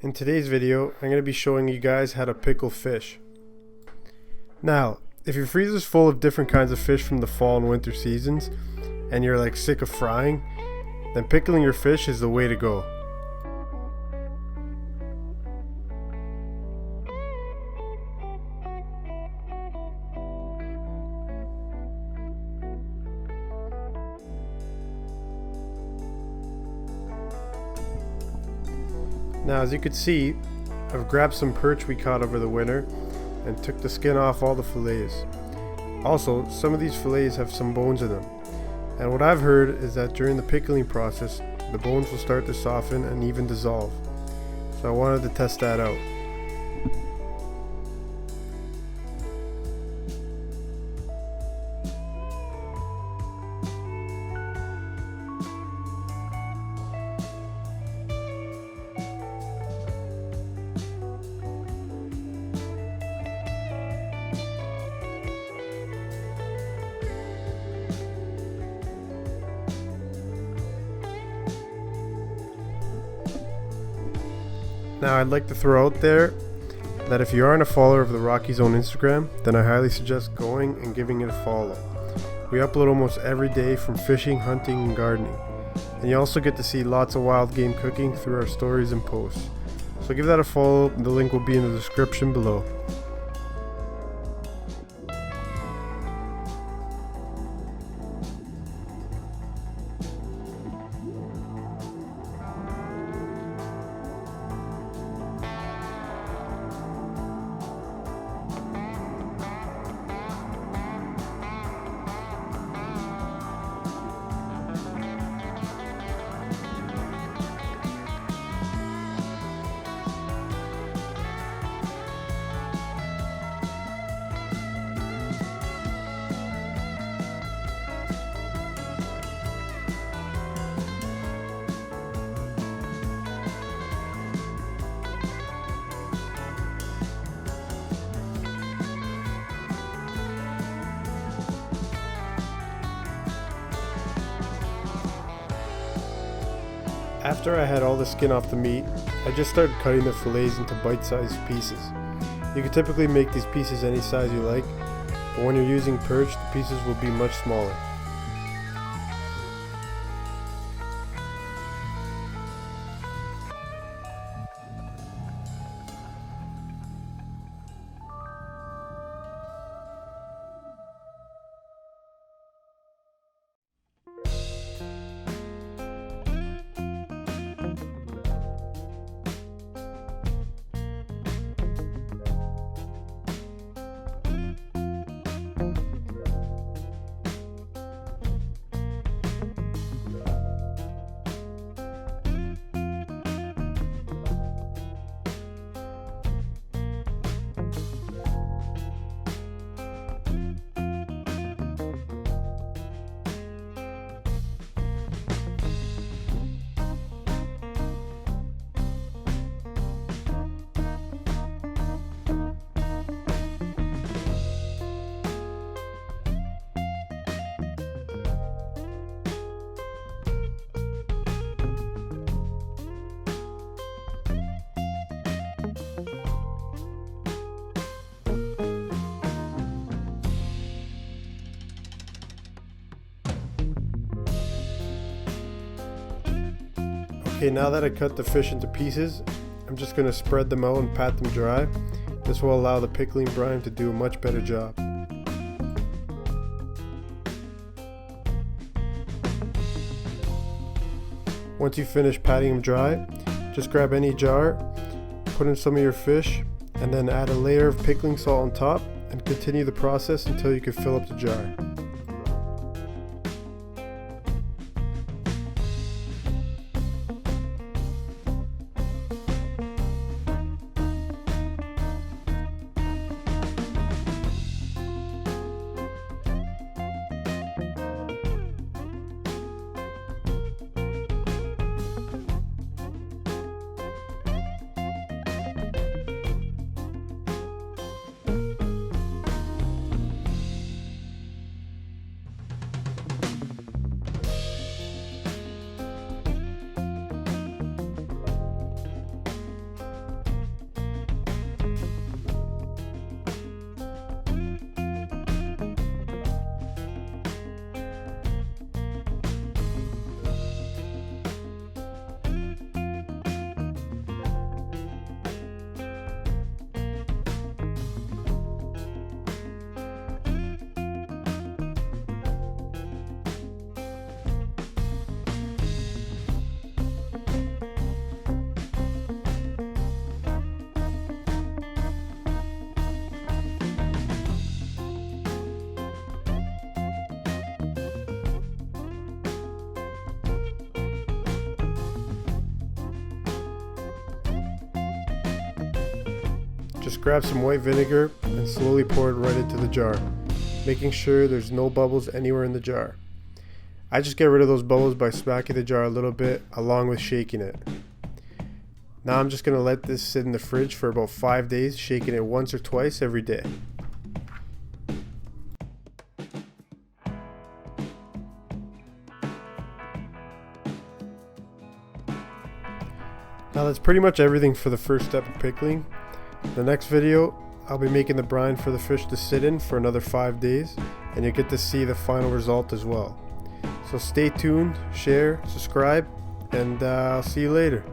In today's video, I'm going to be showing you guys how to pickle fish. Now, if your freezer's full of different kinds of fish from the fall and winter seasons, and you're like sick of frying, then pickling your fish is the way to go. Now, as you can see, I've grabbed some perch we caught over the winter and took the skin off all the fillets. Also, some of these fillets have some bones in them, and what I've heard is that during the pickling process the bones will start to soften and even dissolve, so I wanted to test that out. Now, I'd like to throw out there that if you aren't a follower of the Rocky Zone Instagram, then I highly suggest going and giving it a follow. We upload almost every day from fishing, hunting, and gardening. And you also get to see lots of wild game cooking through our stories and posts. So give that a follow, the link will be in the description below. After I had all the skin off the meat, I just started cutting the fillets into bite-sized pieces. You can typically make these pieces any size you like, but when you're using perch, the pieces will be much smaller. Okay, now that I cut the fish into pieces, I'm just going to spread them out and pat them dry. This will allow the pickling brine to do a much better job. Once you finish patting them dry, just grab any jar, put in some of your fish, and then add a layer of pickling salt on top and continue the process until you can fill up the jar. Just grab some white vinegar and slowly pour it right into the jar, making sure there's no bubbles anywhere in the jar. I just get rid of those bubbles by smacking the jar a little bit along with shaking it. Now I'm just going to let this sit in the fridge for about 5 days, shaking it once or twice every day. Now that's pretty much everything for the first step of pickling. The next video, I'll be making the brine for the fish to sit in for another 5 days, and you'll get to see the final result as well. So stay tuned, share, subscribe, and I'll see you later.